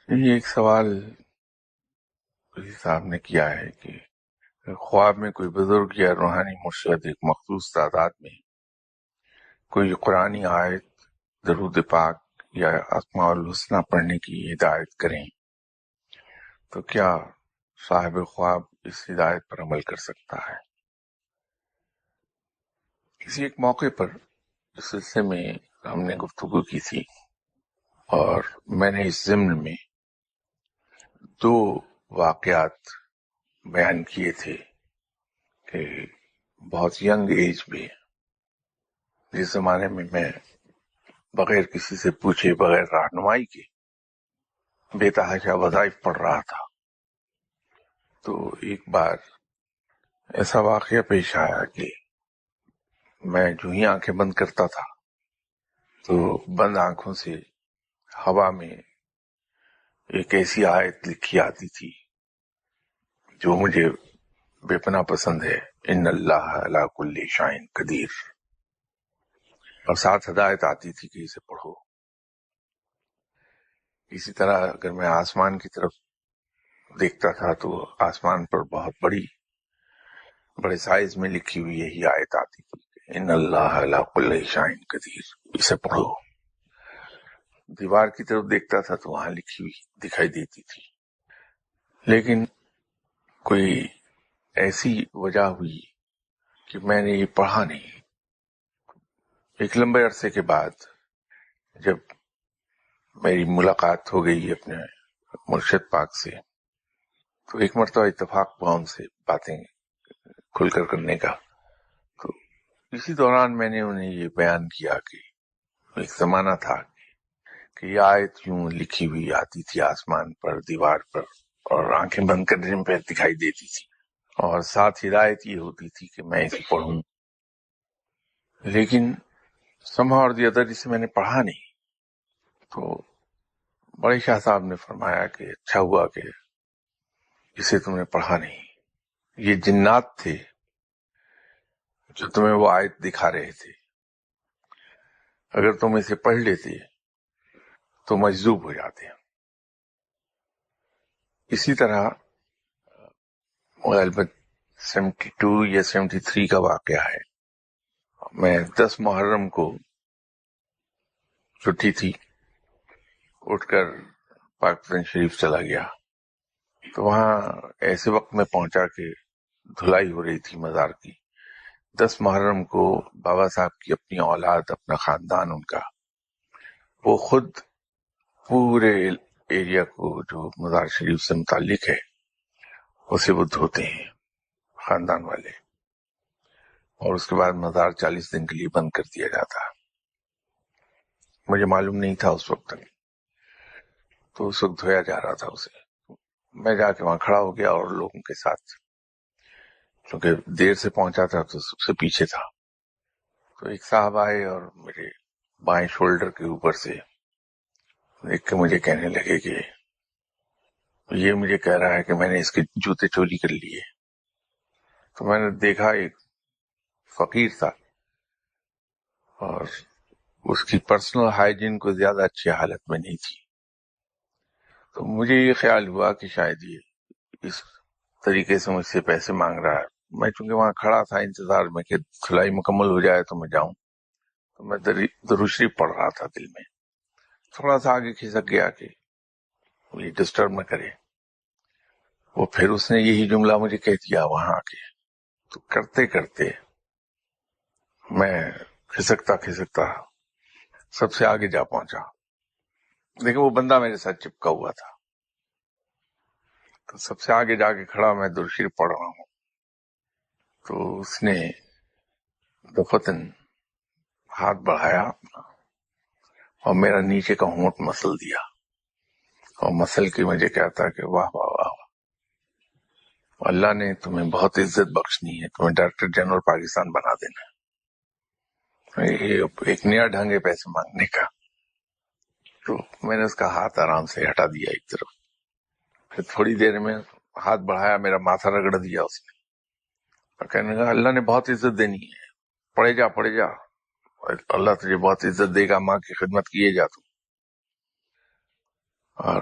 یہ ایک سوال کسی صاحب نے کیا ہے کہ خواب میں کوئی بزرگ یا روحانی مرشد ایک مخصوص تعداد میں کوئی قرآنی آیت، درود پاک یا اسماء الحسنہ پڑھنے کی ہدایت کریں تو کیا صاحب خواب اس ہدایت پر عمل کر سکتا ہے؟ کسی ایک موقع پر اس سلسلے میں ہم نے گفتگو کی تھی اور میں نے اس ضمن میں 2 واقعات بیان کیے تھے کہ بہت ینگ ایج میں، جس زمانے میں میں بغیر کسی سے پوچھے، بغیر رہنمائی کے بے تحاشا وظائف پڑھ رہا تھا، تو ایک بار ایسا واقعہ پیش آیا کہ میں جو ہی آنکھیں بند کرتا تھا تو بند آنکھوں سے ہوا میں ایک ایسی آیت لکھی آتی تھی جو مجھے بے پناہ پسند ہے، ان اللہ علی کل شیء قدیر، اور ساتھ ہدایت آتی تھی کہ اسے پڑھو۔ اسی طرح اگر میں آسمان کی طرف دیکھتا تھا تو آسمان پر بہت بڑے سائز میں لکھی ہوئی یہی آیت آتی تھی کہ ان اللہ علی کل شیء قدیر، اسے پڑھو۔ دیوار کی طرف دیکھتا تھا تو وہاں لکھی ہوئی دکھائی دیتی تھی، لیکن کوئی ایسی وجہ ہوئی کہ میں نے یہ پڑھا نہیں۔ ایک لمبے عرصے کے بعد جب میری ملاقات ہو گئی اپنے مرشد پاک سے، تو ایک مرتبہ اتفاق ہوا ان سے باتیں کھل کر کرنے کا، تو اسی دوران میں نے انہیں یہ بیان کیا کہ ایک زمانہ تھا کہ یہ آیت یوں لکھی ہوئی آتی تھی آسمان پر، دیوار پر، اور آنکھیں بند کرنے پہ دکھائی دیتی تھی، اور ساتھ ہدایت یہ ہوتی تھی کہ میں اسے پڑھوں، لیکن somehow or the other اسے میں نے پڑھا نہیں۔ تو بڑے شاہ صاحب نے فرمایا کہ اچھا ہوا کہ اسے تم نے پڑھا نہیں، یہ جنات تھے جو تمہیں وہ آیت دکھا رہے تھے، اگر تم اسے پڑھ لیتے تو مجذوب ہو جاتے۔ اسی طرح غالباً 72 یا 73 کا واقعہ ہے، میں 10 محرم کو چھٹی تھی، اٹھ کر پاکستان شریف چلا گیا، تو وہاں ایسے وقت میں پہنچا کہ دھلائی ہو رہی تھی مزار کی۔ 10 محرم کو بابا صاحب کی اپنی اولاد، اپنا خاندان ان کا، وہ خود پورے ایریا کو جو مزار شریف سے متعلق ہے اسے وہ دھوتے ہیں، خاندان والے، اور اس کے بعد مزار 40 دن کے لیے بند کر دیا جاتا۔ مجھے معلوم نہیں تھا اس وقت تک، تو اس وقت دھویا جا رہا تھا اسے، میں جا کے وہاں کھڑا ہو گیا اور لوگوں کے ساتھ، چونکہ دیر سے پہنچا تھا تو سب سے پیچھے تھا، تو ایک صاحب آئے اور میرے بائیں شولڈر کے اوپر سے دیکھ کے مجھے کہنے لگے کہ یہ مجھے کہہ رہا ہے کہ میں نے اس کے جوتے چوری کر لیے۔ تو میں نے دیکھا ایک فقیر تھا اور اس کی پرسنل ہائیجین کو زیادہ اچھی حالت میں نہیں تھی، تو مجھے یہ خیال ہوا کہ شاید یہ اس طریقے سے مجھ سے پیسے مانگ رہا ہے۔ میں چونکہ وہاں کھڑا تھا انتظار میں کہ دھلائی مکمل ہو جائے تو میں جاؤں، تو میں درود شریف پڑھ رہا تھا دل میں، تھوڑا سا آگے کھسک گیا کہ یہ ڈسٹرب نہ کرے، وہ پھر اس نے یہی جملہ مجھے کہہ دیا وہاں آ کے، تو کرتے کرتے میں کھسکتا سب سے آگے جا پہنچا، لیکن وہ بندہ میرے ساتھ چپکا ہوا تھا، تو سب سے آگے جا کے کھڑا میں درود شریف پڑھ رہا ہوں، تو اس نے دفتن ہاتھ بڑھایا اور میرا نیچے کا ہونٹ مسل دیا، اور مسل کے مجھے کہتا کہ واہ واہ واہ، اللہ نے تمہیں بہت عزت بخشنی ہے، تمہیں ڈائریکٹر جنرل پاکستان بنا دینا ہے۔ یہ ایک نیا ڈھنگ ہے پیسے مانگنے کا۔ تو میں نے اس کا ہاتھ آرام سے ہٹا دیا ایک طرف، پھر تھوڑی دیر میں ہاتھ بڑھایا، میرا ماتھا رگڑ دیا اس نے، اور کہنے لگا اللہ نے بہت عزت دینی ہے، پڑھے جا، اللہ تجھے بہت عزت دے گا، ماں کی خدمت کیے جا تو۔ اور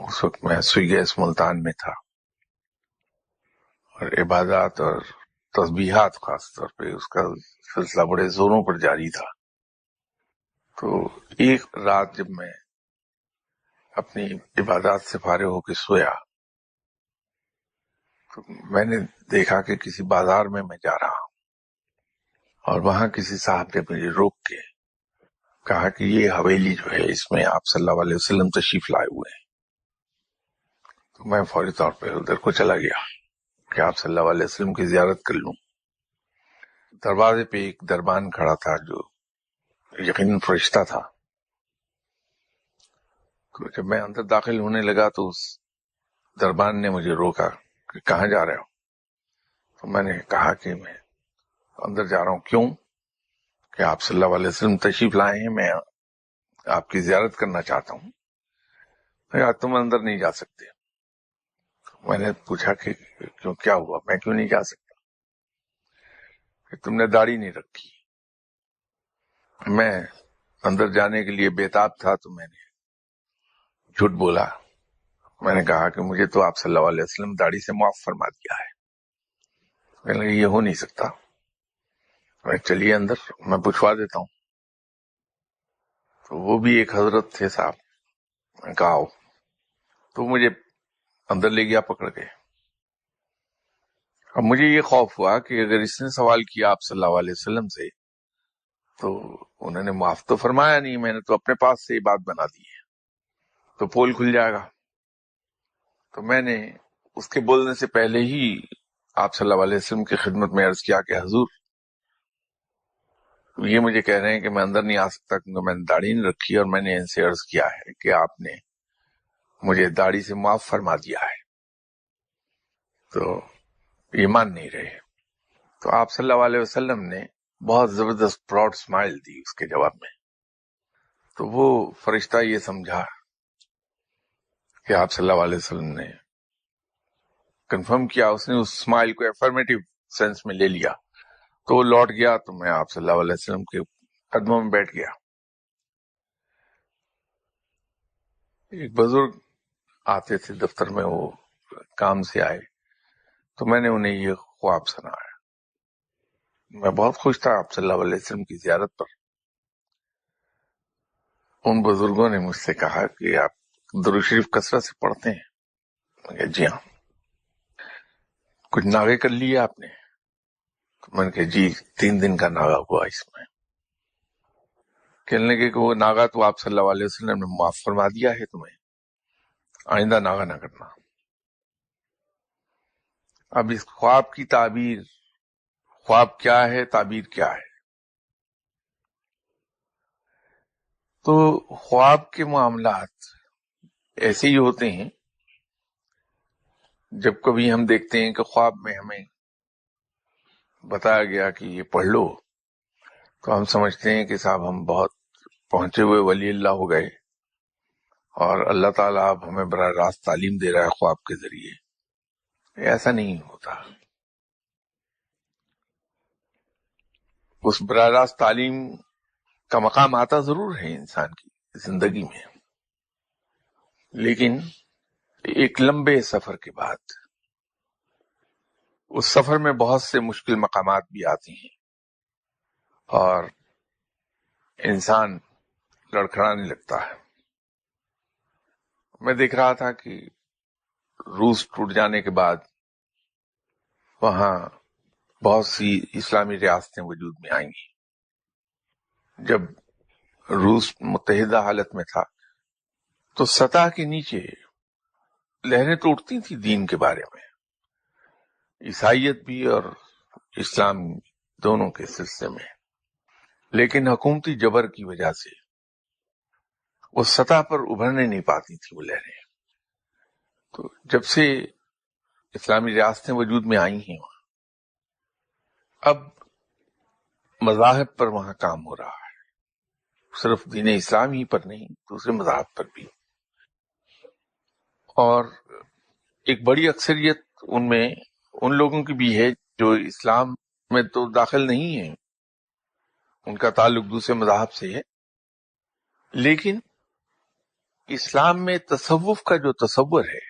اس وقت میں سوئی گیس ملتان میں تھا، اور عبادات اور تسبیحات خاص طور پہ اس کا سلسلہ بڑے زوروں پر جاری تھا۔ تو ایک رات جب میں اپنی عبادات سے فارغ ہو کے سویا تو میں نے دیکھا کہ کسی بازار میں جا رہا ہوں، اور وہاں کسی صاحب نے مجھے روک کے کہا کہ یہ حویلی جو ہے اس میں آپ صلی اللہ علیہ وسلم تشریف لائے ہوئے ہیں۔ تو میں فوری طور پہ ادھر کو چلا گیا کہ آپ صلی اللہ علیہ وسلم کی زیارت کر لوں۔ دروازے پہ ایک دربان کھڑا تھا جو یقیناً فرشتہ تھا۔ تو جب میں اندر داخل ہونے لگا تو اس دربان نے مجھے روکا کہ کہاں جا رہے ہو؟ تو میں نے کہا کہ میں اندر جا رہا ہوں۔ کیوں؟ کہ آپ صلی اللہ علیہ وسلم تشریف لائے ہیں، میں آپ کی زیارت کرنا چاہتا ہوں۔ کہا تم اندر نہیں جا سکتے۔ میں نے پوچھا کہ کیوں، کیا ہوا، میں کیوں نہیں جا سکتا؟ کہ تم نے داڑھی نہیں رکھی۔ میں اندر جانے کے لیے بےتاب تھا تو میں نے جھوٹ بولا۔ میں نے کہا کہ مجھے تو آپ صلی اللہ علیہ وسلم داڑھی سے معاف فرما دیا ہے۔ کہنے لگے یہ ہو نہیں سکتا۔ میں چلیے اندر، میں پوچھوا دیتا ہوں۔ تو وہ بھی ایک حضرت تھے صاحب، میں کہا آؤ۔ تو مجھے اندر لے گیا پکڑ کے۔ اب مجھے یہ خوف ہوا کہ اگر اس نے سوال کیا آپ صلی اللہ علیہ وسلم سے تو انہوں نے معاف تو فرمایا نہیں، میں نے تو اپنے پاس سے یہ بات بنا دی ہے، تو پول کھل جائے گا۔ تو میں نے اس کے بولنے سے پہلے ہی آپ صلی اللہ علیہ وسلم کی خدمت میں عرض کیا کہ حضور یہ مجھے کہہ رہے ہیں کہ میں اندر نہیں آ سکتا کیونکہ میں نے داڑھی نہیں رکھی، اور میں نے ان سے عرض کیا ہے کہ آپ نے مجھے داڑھی سے معاف فرما دیا ہے، تو یہ مان نہیں رہے۔ تو آپ صلی اللہ علیہ وسلم نے بہت زبردست پراؤڈ اسمائل دی اس کے جواب میں۔ تو وہ فرشتہ یہ سمجھا کہ آپ صلی اللہ علیہ وسلم نے کنفرم کیا، اس نے اس اسمائل کو افرمیٹو سینس میں لے لیا۔ تو وہ لوٹ گیا تو میں آپ صلی اللہ علیہ وسلم کے قدموں میں بیٹھ گیا۔ ایک بزرگ آتے تھے دفتر میں، وہ کام سے آئے تو میں نے انہیں یہ خواب سنایا۔ میں بہت خوش تھا آپ صلی اللہ علیہ وسلم کی زیارت پر۔ ان بزرگوں نے مجھ سے کہا کہ آپ درود شریف کثرت سے پڑھتے ہیں؟ میں کہا جی ہاں۔ کچھ ناغے کر لیے آپ نے؟ تو میں نے کہا جی 3 دن کا ناغا ہوا اس میں۔ کہنے لگے کہ وہ ناغا تو آپ صلی اللہ علیہ وسلم نے معاف فرما دیا ہے تمہیں، آئندہ ناغا نہ کرنا۔ اب اس خواب کی تعبیر، خواب کیا ہے، تعبیر کیا ہے؟ تو خواب کے معاملات ایسے ہی ہوتے ہیں، جب کبھی ہم دیکھتے ہیں کہ خواب میں ہمیں بتایا گیا کہ یہ پڑھ لو تو ہم سمجھتے ہیں کہ صاحب ہم بہت پہنچے ہوئے ولی اللہ ہو گئے، اور اللہ تعالیٰ اب ہمیں براہ راست تعلیم دے رہا ہے خواب کے ذریعے۔ ایسا نہیں ہوتا۔ اس براہ راست تعلیم کا مقام آتا ضرور ہے انسان کی زندگی میں، لیکن ایک لمبے سفر کے بعد اس سفر میں بہت سے مشکل مقامات بھی آتی ہیں اور انسان لڑکھڑانے لگتا ہے۔ میں دیکھ رہا تھا کہ روس ٹوٹ جانے کے بعد وہاں بہت سی اسلامی ریاستیں وجود میں آئیں گی۔ جب روس متحدہ حالت میں تھا تو سطح کے نیچے لہریں تو اٹھتی تھی دین کے بارے میں، عیسائیت بھی اور اسلام دونوں کے سلسلے میں، لیکن حکومتی جبر کی وجہ سے وہ سطح پر ابھرنے نہیں پاتی تھی وہ لہریں۔ تو جب سے اسلامی ریاستیں وجود میں آئی ہیں اب مذاہب پر وہاں کام ہو رہا ہے، صرف دین اسلام ہی پر نہیں، دوسرے مذاہب پر بھی، اور ایک بڑی اکثریت ان میں ان لوگوں کی بھی ہے جو اسلام میں تو داخل نہیں ہیں، ان کا تعلق دوسرے مذاہب سے ہے، لیکن اسلام میں تصوف کا جو تصور ہے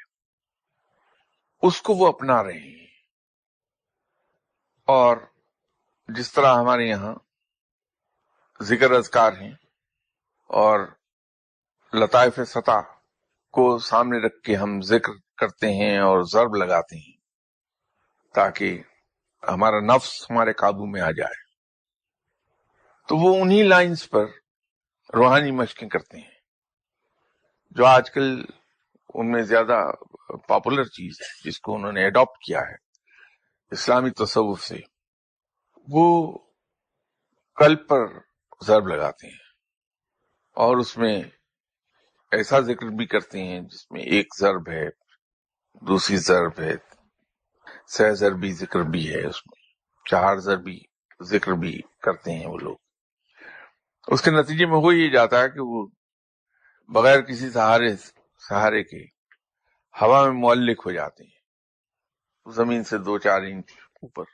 اس کو وہ اپنا رہے ہیں، اور جس طرح ہمارے یہاں ذکر اذکار ہیں اور لطائف سطح کو سامنے رکھ کے ہم ذکر کرتے ہیں اور ضرب لگاتے ہیں تاکہ ہمارا نفس ہمارے قابو میں آ جائے، تو وہ انہی لائنز پر روحانی مشقیں کرتے ہیں جو آج کل ان میں زیادہ پاپولر چیز ہے جس کو انہوں نے اڈاپٹ کیا ہے اسلامی تصوف سے، وہ قلب پر ضرب لگاتے ہیں اور اس میں ایسا ذکر بھی کرتے ہیں جس میں ایک ضرب ہے، دوسری ضرب ہے، 6 ضربی ذکر بھی ہے، اس میں 4 ضربی ذکر بھی کرتے ہیں وہ لوگ۔ اس کے نتیجے میں ہو یہ جاتا ہے کہ وہ بغیر کسی سہارے کے ہوا میں معلق ہو جاتے ہیں، زمین سے 2-4 انچ اوپر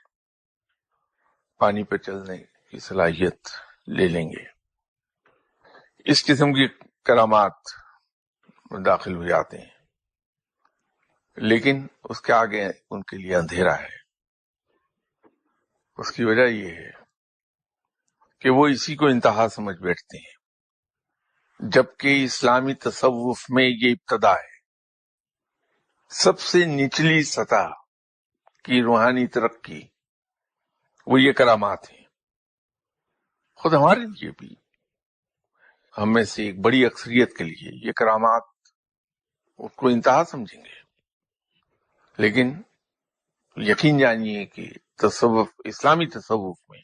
پانی پہ چلنے کی صلاحیت لے لیں گے۔ اس قسم کی کرامات داخل ہو جاتے ہیں، لیکن اس کے آگے ان کے لیے اندھیرا ہے۔ اس کی وجہ یہ ہے کہ وہ اسی کو انتہا سمجھ بیٹھتے ہیں، جبکہ اسلامی تصوف میں یہ ابتدا ہے۔ سب سے نچلی سطح کی روحانی ترقی وہ یہ کرامات ہیں۔ خود ہمارے لیے بھی، ہم میں سے ایک بڑی اکثریت کے لیے یہ کرامات اس کو انتہا سمجھیں گے، لیکن یقین جانیے کہ تصوف، اسلامی تصوف میں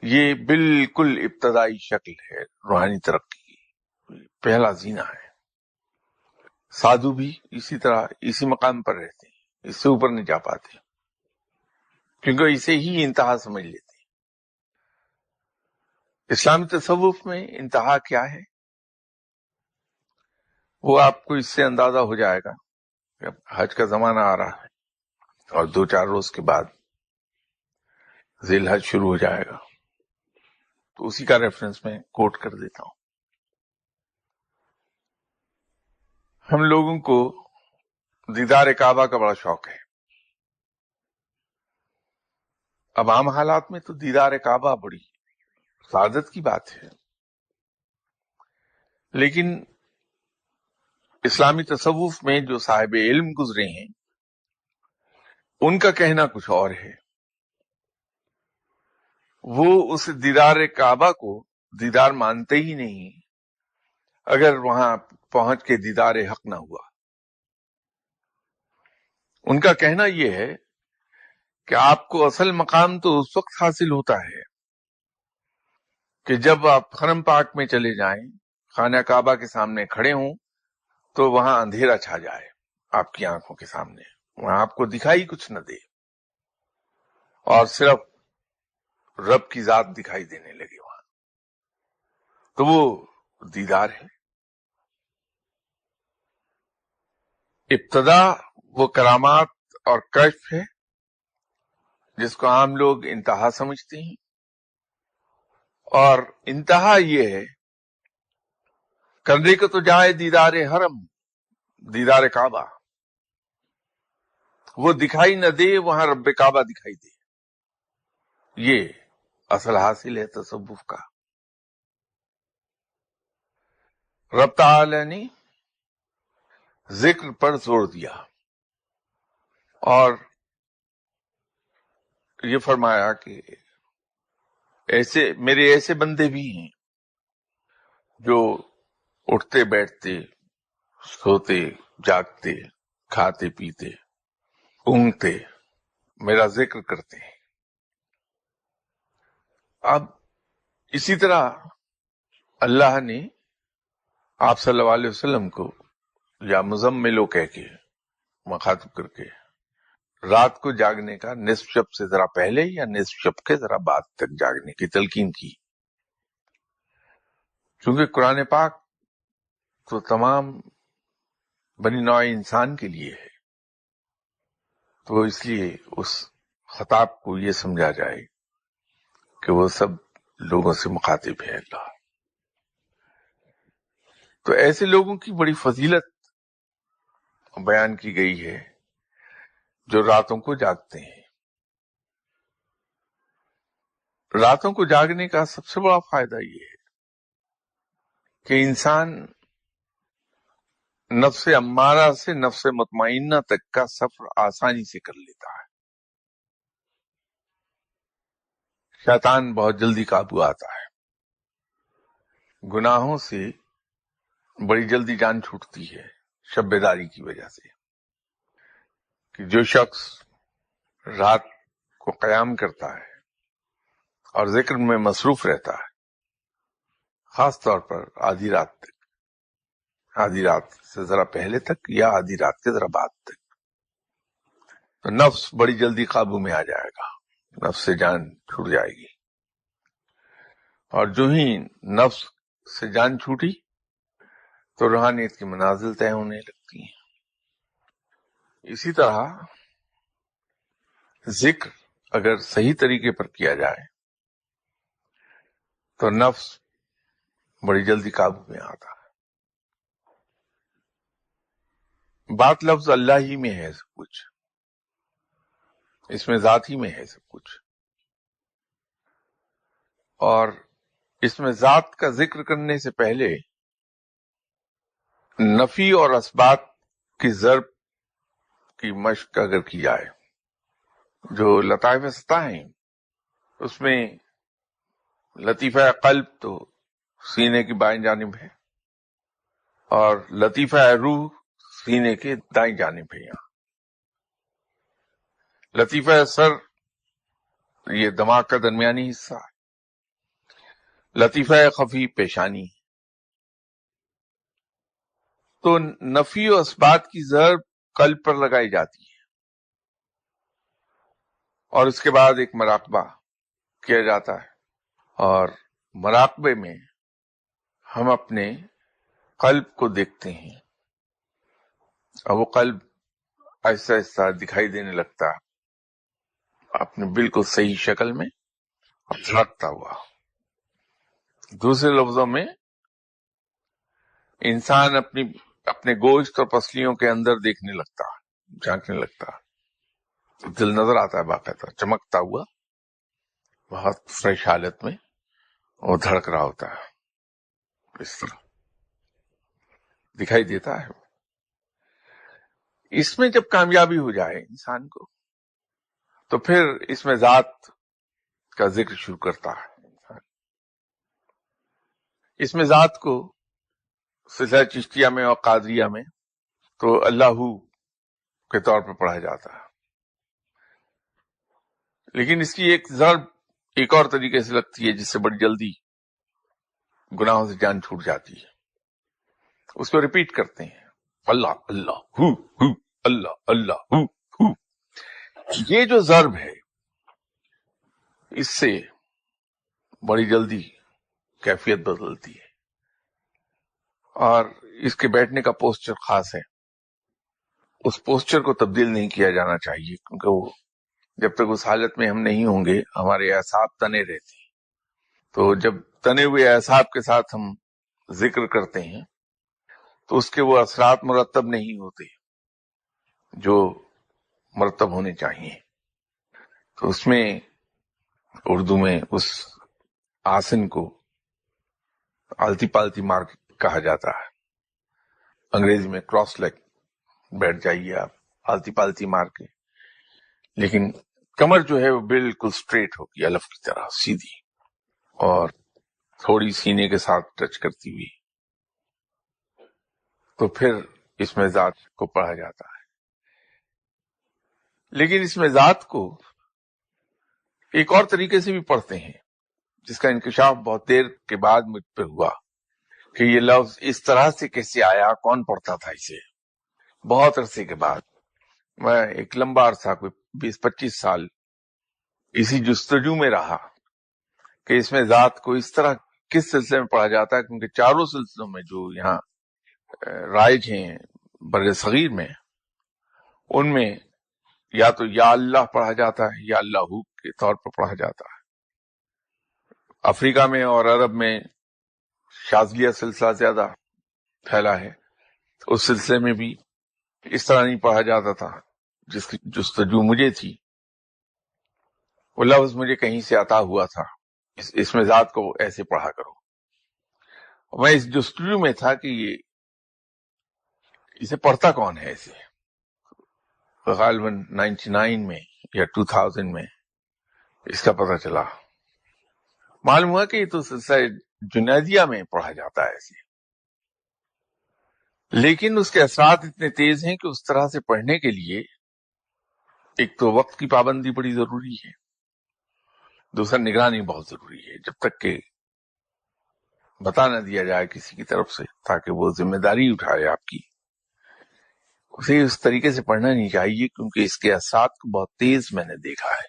یہ بالکل ابتدائی شکل ہے روحانی ترقی کی، پہلا زینہ ہے۔ سادھو بھی اسی طرح اسی مقام پر رہتے ہیں، اس سے اوپر نہیں جا پاتے کیونکہ اسے ہی انتہا سمجھ لیتے ہیں۔ اسلامی تصوف میں انتہا کیا ہے وہ آپ کو اس سے اندازہ ہو جائے گا کہ اب حج کا زمانہ آ رہا ہے اور 2-4 روز کے بعد ذی الحج شروع ہو جائے گا، تو اسی کا ریفرنس میں کوٹ کر دیتا ہوں۔ ہم لوگوں کو دیدار کعبہ کا بڑا شوق ہے۔ اب عام حالات میں تو دیدار کعبہ بڑی سعادت کی بات ہے، لیکن اسلامی تصوف میں جو صاحب علم گزرے ہیں ان کا کہنا کچھ اور ہے۔ وہ اس دیدار کعبہ کو دیدار مانتے ہی نہیں اگر وہاں پہنچ کے دیدار حق نہ ہوا۔ ان کا کہنا یہ ہے کہ آپ کو اصل مقام تو اس وقت حاصل ہوتا ہے کہ جب آپ حرم پاک میں چلے جائیں، خانہ کعبہ کے سامنے کھڑے ہوں تو وہاں اندھیرا چھا جائے آپ کی آنکھوں کے سامنے، وہاں آپ کو دکھائی کچھ نہ دے اور صرف رب کی ذات دکھائی دینے لگے وہاں، تو وہ دیدار ہے۔ ابتدا وہ کرامات اور کشف ہے جس کو عام لوگ انتہا سمجھتے ہیں، اور انتہا یہ ہے کرنے کو تو جائے دیدار حرم، دیدار کعبہ، وہ دکھائی نہ دے وہاں رب کعبہ دکھائی دے۔ یہ اصل حاصل ہے تصوف کا۔ رب تعالی نے ذکر پر زور دیا اور یہ فرمایا کہ میرے ایسے بندے بھی ہیں جو اٹھتے بیٹھتے، سوتے جاگتے، کھاتے پیتے، اونگتے میرا ذکر کرتے ہیں۔ اب اسی طرح اللہ نے آپ صلی اللہ علیہ وسلم کو یا مزملو کہہ کے مخاطب کر کے رات کو جاگنے کا نصف شب سے ذرا پہلے یا نصف شب کے ذرا بعد تک جاگنے کی تلقین کی، چونکہ قرآن پاک تو تمام بنی نوع انسان کے لیے ہے، تو اس لیے اس خطاب کو یہ سمجھا جائے کہ وہ سب لوگوں سے مخاطب ہے اللہ۔ تو ایسے لوگوں کی بڑی فضیلت بیان کی گئی ہے جو راتوں کو جاگتے ہیں. راتوں کو جاگنے کا سب سے بڑا فائدہ یہ ہے کہ انسان نفس امارہ سے نفس مطمئنہ تک کا سفر آسانی سے کر لیتا ہے. شیطان بہت جلدی قابو آتا ہے. گناہوں سے بڑی جلدی جان چھوٹتی ہے شب بیداری کی وجہ سے. کہ جو شخص رات کو قیام کرتا ہے اور ذکر میں مصروف رہتا ہے، خاص طور پر آدھی رات تک، آدھی رات سے ذرا پہلے تک یا آدھی رات کے ذرا بعد تک، تو نفس بڑی جلدی قابو میں آ جائے گا، نفس سے جان چھوٹ جائے گی. اور جو ہی نفس سے جان چھوٹی تو روحانیت کی منازل طے ہونے لگتی ہیں. اسی طرح ذکر اگر صحیح طریقے پر کیا جائے تو نفس بڑی جلدی قابو میں آتا ہے. بات لفظ اللہ ہی میں ہے سب کچھ، اس میں ذات ہی میں ہے سب کچھ، اور اس میں ذات کا ذکر کرنے سے پہلے نفی اور اثبات کی ضرب کی مشق اگر کی جائے، جو لطائف سطح ہیں اس میں لطیفہ قلب تو سینے کی بائیں جانب ہے اور لطیفہ روح سینے کے دائیں جانب ہے. یہاں لطیفہ سر یہ دماغ کا درمیانی حصہ ہے، لطیفہ خفی پیشانی. تو نفی و اثبات کی ضرب قلب پر لگائی جاتی ہے اور اس کے بعد ایک مراقبہ کیا جاتا ہے، اور مراقبے میں ہم اپنے قلب کو دیکھتے ہیں اور وہ قلب آہستہ آہستہ دکھائی دینے لگتا ہے اپنے بالکل صحیح شکل میں دھڑکتا ہوا. دوسرے لفظوں میں انسان اپنے گوشت اور پسلیوں کے اندر دیکھنے لگتا ہے، جھانکنے لگتا ہے. دل نظر آتا ہے باقاعدہ چمکتا ہوا، بہت فریش حالت میں وہ دھڑک رہا ہوتا ہے، اس طرح دکھائی دیتا ہے. اس میں جب کامیابی ہو جائے انسان کو تو پھر اس میں ذات کا ذکر شروع کرتا ہے. اس میں ذات کو سلسلہ چشتیہ میں اور قادریہ میں تو اللہ کے طور پر پڑھا جاتا ہے، لیکن اس کی ایک ضرب ایک اور طریقے سے لگتی ہے جس سے بڑی جلدی گناہوں سے جان چھوٹ جاتی ہے. اس کو ریپیٹ کرتے ہیں، اللہ اللہ ہو اللہ اللہ ہو. یہ جو ضرب ہے اس سے بڑی جلدی کیفیت بدلتی ہے، اور اس کے بیٹھنے کا پوسچر خاص ہے. اس پوسچر کو تبدیل نہیں کیا جانا چاہیے، کیونکہ وہ جب تک اس حالت میں ہم نہیں ہوں گے ہمارے اعصاب تنے رہتے ہیں. تو جب تنے ہوئے اعصاب کے ساتھ ہم ذکر کرتے ہیں تو اس کے وہ اثرات مرتب نہیں ہوتے جو مرتب ہونے چاہیے. تو اس میں اردو میں اس آسن کو آلتی پالتی مار کہا جاتا ہے. انگریزی میں کراس لیگ بیٹھ جائیے آپ آلتی پالتی مار کے، لیکن کمر جو ہے وہ بالکل سٹریٹ ہوگی، الف کی طرح سیدھی اور تھوڑی سینے کے ساتھ ٹچ کرتی ہوئی. تو پھر اس میں ذات کو پڑھا جاتا ہے. لیکن اس میں ذات کو ایک اور طریقے سے بھی پڑھتے ہیں جس کا انکشاف بہت دیر کے بعد مجھ پہ ہوا کہ یہ لفظ اس طرح سے کیسے آیا، کون پڑھتا تھا اسے. بہت عرصے کے بعد میں ایک لمبا عرصہ کوئی 20-25 سال اسی جستجو میں رہا کہ اس میں ذات کو اس طرح کس سلسلے میں پڑھا جاتا ہے، کیونکہ چاروں سلسلوں میں جو یہاں رائج ہیں بر صغیر میں، ان میں یا تو یا اللہ پڑھا جاتا ہے یا اللہ کے طور پر پڑھا جاتا ہے. افریقہ میں اور عرب میں شاذلیہ سلسلہ زیادہ پھیلا ہے، اس سلسلے میں بھی اس طرح نہیں پڑھا جاتا تھا جس کی جستجو مجھے تھی. وہ لفظ مجھے کہیں سے عطا ہوا تھا، اس میں ذات کو ایسے پڑھا کرو. میں اس جستجو میں تھا کہ اسے پڑھتا کون ہے ایسے. غالباً 99 میں یا 2000 میں اس کا پتہ چلا. معلوم ہوا کہ یہ تو سلسلہ جنیدیہ میں پڑھا جاتا ہے ایسے، لیکن اس کے اثرات اتنے تیز ہیں کہ اس طرح سے پڑھنے کے لیے ایک تو وقت کی پابندی بڑی ضروری ہے، دوسرا نگرانی بہت ضروری ہے، جب تک کہ بتا نہ دیا جائے کسی کی طرف سے تاکہ وہ ذمہ داری اٹھائے آپ کی. اسے اس طریقے سے پڑھنا نہیں چاہیے کیونکہ اس کے اثرات کو بہت تیز میں نے دیکھا ہے.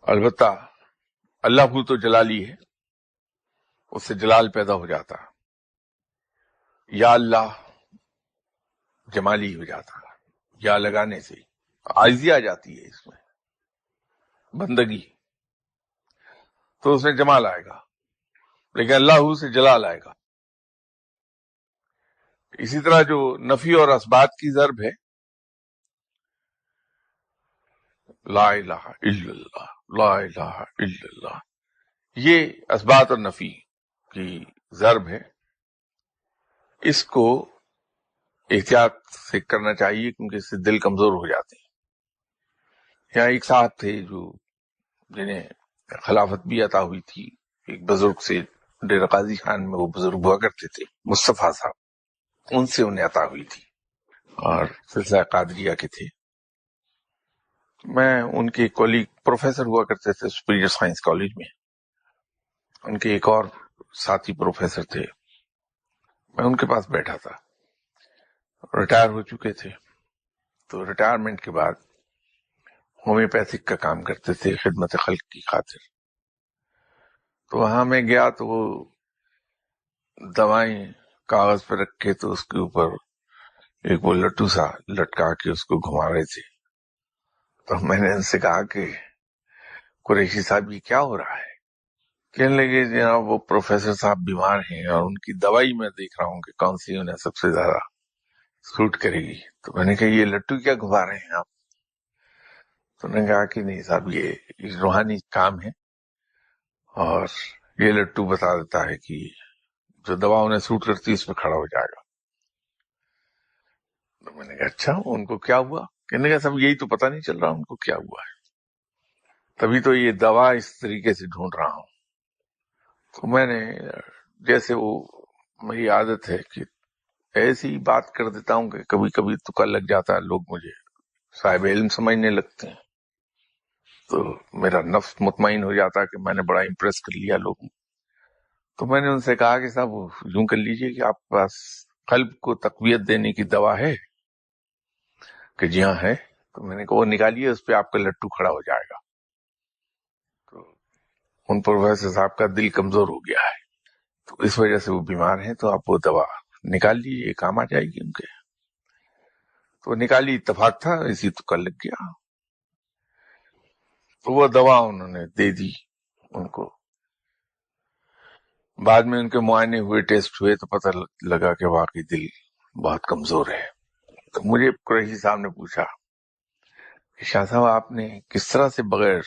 البتہ اللہ کو تو جلالی ہے، اس سے جلال پیدا ہو جاتا، یا اللہ جمالی ہو جاتا، یا لگانے سے عاجزی آ جاتی ہے، اس میں بندگی، تو اس میں جمال آئے گا، لیکن اللہ سے جلال آئے گا. اسی طرح جو نفی اور اثبات کی ضرب ہے، لا الہ الا اللہ، لا الہ الا اللہ، یہ اثبات اور نفی کی ضرب ہے. اس کو احتیاط سے کرنا چاہیے کیونکہ اس سے دل کمزور ہو جاتے ہیں. یہاں ایک صاحب تھے جنہیں خلافت بھی عطا ہوئی تھی، ایک بزرگ سے، ڈیرہ قاضی خان میں وہ بزرگ ہوا کرتے تھے، مصطفیٰ صاحب، ان سے انہیں عطا ہوئی تھی اور سلسلہ قادریہ کے تھے. میں ان کے کولیگ پروفیسر ہوا کرتے تھے سپیریئر سائنس کالج میں، ان کے ایک اور ساتھی پروفیسر تھے، میں ان کے پاس بیٹھا تھا، ریٹائر ہو چکے تھے. تو ریٹائرمنٹ کے بعد ہومیوپیتھک کا کام کرتے تھے خدمت خلق کی خاطر. تو وہاں میں گیا تو وہ دوائیں کاغذ پہ رکھ کے تو اس کے اوپر ایک وہ لٹو سا لٹکا کے اس کو گھما رہے تھے. تو میں نے ان سے کہا کہ قریشی صاحب یہ کیا ہو رہا ہے؟ کہنے لگے جناب وہ پروفیسر صاحب بیمار ہیں اور ان کی دوائی میں دیکھ رہا ہوں کہ کون سی انہیں سب سے زیادہ سوٹ کرے گی. تو میں نے کہا یہ لٹو کیا گھما رہے ہیں آپ؟ تو انہوں نے کہا کہ نہیں صاحب یہ روحانی کام ہے اور یہ لٹو بتا دیتا ہے کہ جو دوا انہیں سوٹ کرتی ہے اس پہ کھڑا ہو جائے گا. تو میں نے کہا اچھا ان کو کیا ہوا؟ کہنے کا سب یہی تو پتہ نہیں چل رہا ان کو کیا ہوا ہے، تبھی تو یہ دوا اس طریقے سے ڈھونڈ رہا ہوں. تو میں نے جیسے وہ میری عادت ہے کہ ایسی بات کر دیتا ہوں کہ کبھی کبھی تکا لگ جاتا ہے، لوگ مجھے صاحب علم سمجھنے لگتے ہیں، تو میرا نفس مطمئن ہو جاتا ہے کہ میں نے بڑا امپریس کر لیا لوگوں. تو میں نے ان سے کہا کہ صاحب یوں کر لیجئے کہ آپ کے پاس قلب کو تقویت دینے کی دوا ہے؟ کہ جی ہاں ہے. تو میں نے کہا وہ نکالیے، اس پہ آپ کا لٹو کھڑا ہو جائے گا. تو ان پروفیسر صاحب کا دل کمزور ہو گیا ہے، تو اس وجہ سے وہ بیمار ہیں، تو آپ وہ دوا نکال لیجیے، کام آ جائے گی ان کے. تو نکالی، اتفاق تھا، اسی تو کل لگ گیا. تو وہ دوا انہوں نے دے دی ان کو. بعد میں ان کے معائنے ہوئے، ٹیسٹ ہوئے، تو پتہ لگا کہ واقعی دل بہت کمزور ہے. تو مجھے قریشی صاحب نے پوچھا کہ شاہ صاحب آپ نے کس طرح سے بغیر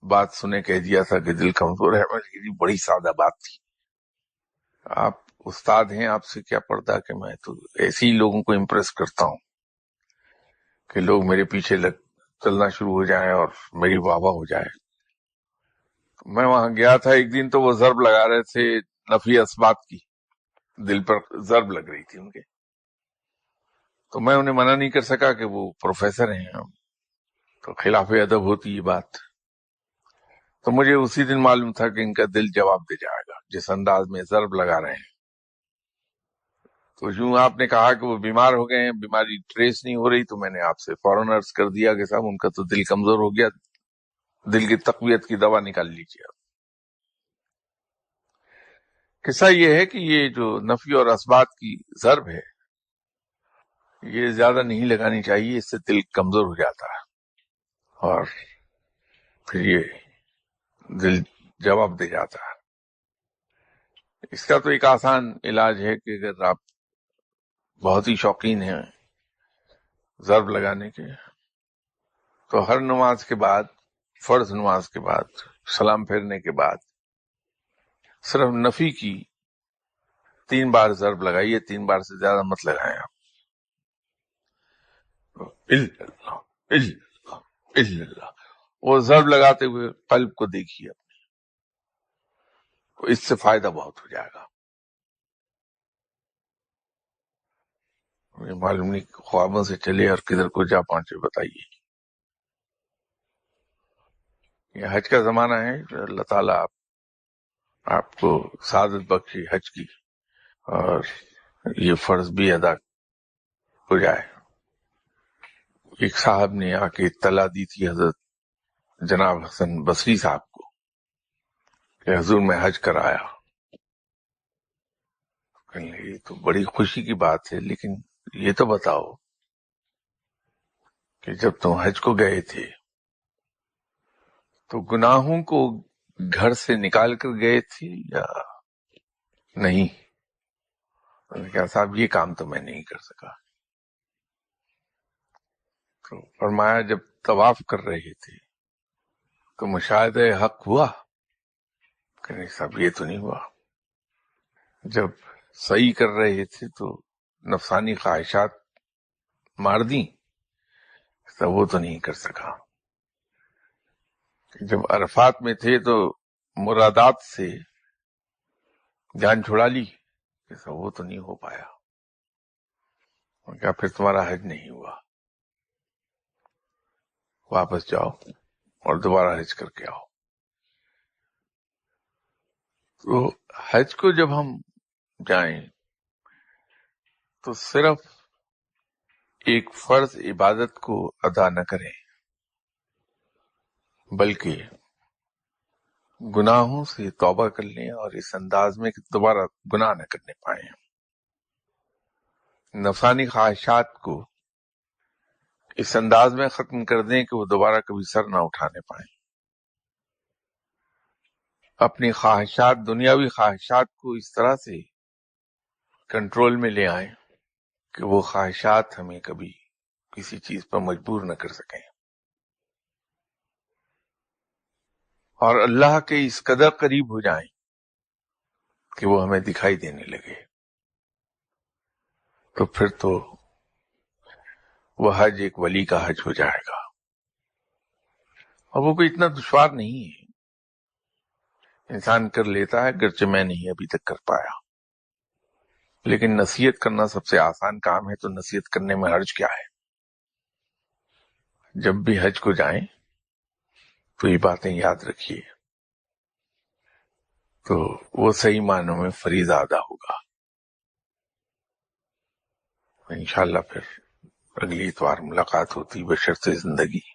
بات سنے کہہ دیا تھا کہ دل کمزور ہے؟ میں نے کہا بڑی سادہ بات تھی، آپ استاد ہیں، آپ سے کیا پڑتا کہ میں تو ایسے ہی لوگوں کو امپریس کرتا ہوں کہ لوگ میرے پیچھے چلنا شروع ہو جائیں اور میری واہ واہ ہو جائے. میں وہاں گیا تھا ایک دن، تو وہ ضرب لگا رہے تھے نفی اثبات کی، دل پر ضرب لگ رہی تھی ان کے. تو میں انہیں منع نہیں کر سکا کہ وہ پروفیسر ہیں، تو خلاف ادب ہوتی یہ بات. تو مجھے اسی دن معلوم تھا کہ ان کا دل جواب دے جائے گا جس انداز میں ضرب لگا رہے ہیں. تو یوں آپ نے کہا کہ وہ بیمار ہو گئے ہیں، بیماری ٹریس نہیں ہو رہی، تو میں نے آپ سے فوراً عرض کر دیا کہ صاحب ان کا تو دل کمزور ہو گیا، دل کی تقویت کی دوا نکال لیجیے. قصہ یہ ہے کہ یہ جو نفی اور اثبات کی ضرب ہے یہ زیادہ نہیں لگانی چاہیے، اس سے دل کمزور ہو جاتا ہے اور پھر یہ دل جواب دے جاتا ہے. اس کا تو ایک آسان علاج ہے کہ اگر آپ بہت ہی شوقین ہیں ضرب لگانے کے، تو ہر نماز کے بعد، فرض نماز کے بعد، سلام پھیرنے کے بعد صرف نفی کی 3 بار ضرب لگائیے، 3 بار سے زیادہ مت لگائیں آپ. الا اللہ، الا اللہ، الا اللہ، وہ ضرب لگاتے ہوئے قلب کو دیکھیے اپنے، تو اس سے فائدہ بہت ہو جائے گا. مجھے معلوم نہیں خوابوں سے چلے اور کدھر کو جا پہنچے. بتائیے، یہ حج کا زمانہ ہے، اللہ تعالیٰ آپ کو سعادت بخشی حج کی، اور یہ فرض بھی ادا ہو جائے. ایک صاحب نے آ کے اطلاع دی تھی حضرت جناب حسن بصری صاحب کو کہ حضور میں حج کر آیا. یہ تو بڑی خوشی کی بات ہے، لیکن یہ تو بتاؤ کہ جب تم حج کو گئے تھے تو گناہوں کو گھر سے نکال کر گئے تھے یا نہیں؟ میں نے کہا صاحب یہ کام تو میں نہیں کر سکا. تو فرمایا جب طواف کر رہے تھے تو مشاہدہ حق ہوا؟ کہ نہیں صاحب یہ تو نہیں ہوا. جب صحیح کر رہے تھے تو نفسانی خواہشات مار دیں؟ تو وہ تو نہیں کر سکا. جب عرفات میں تھے تو مرادات سے جان چھڑا لی؟ کہ وہ تو نہیں ہو پایا. کیا پھر تمہارا حج نہیں ہوا، واپس جاؤ اور دوبارہ حج کر کے آؤ. تو حج کو جب ہم جائیں تو صرف ایک فرض عبادت کو ادا نہ کریں، بلکہ گناہوں سے توبہ کر لیں اور اس انداز میں کہ دوبارہ گناہ نہ کرنے پائیں. نفسانی خواہشات کو اس انداز میں ختم کر دیں کہ وہ دوبارہ کبھی سر نہ اٹھانے پائیں. اپنی خواہشات، دنیاوی خواہشات کو اس طرح سے کنٹرول میں لے آئیں کہ وہ خواہشات ہمیں کبھی کسی چیز پر مجبور نہ کر سکیں، اور اللہ کے اس قدر قریب ہو جائیں کہ وہ ہمیں دکھائی دینے لگے. تو پھر تو وہ حج ایک ولی کا حج ہو جائے گا. اور وہ کوئی اتنا دشوار نہیں ہے، انسان کر لیتا ہے، گرچہ میں نہیں ابھی تک کر پایا. لیکن نصیحت کرنا سب سے آسان کام ہے، تو نصیحت کرنے میں حرج کیا ہے؟ جب بھی حج کو جائیں تو یہ باتیں یاد رکھیے، تو وہ صحیح معنوں میں فریضہ ادا ہوگا. انشاءاللہ پھر اگلی اتوار ملاقات ہوتی بشرط زندگی.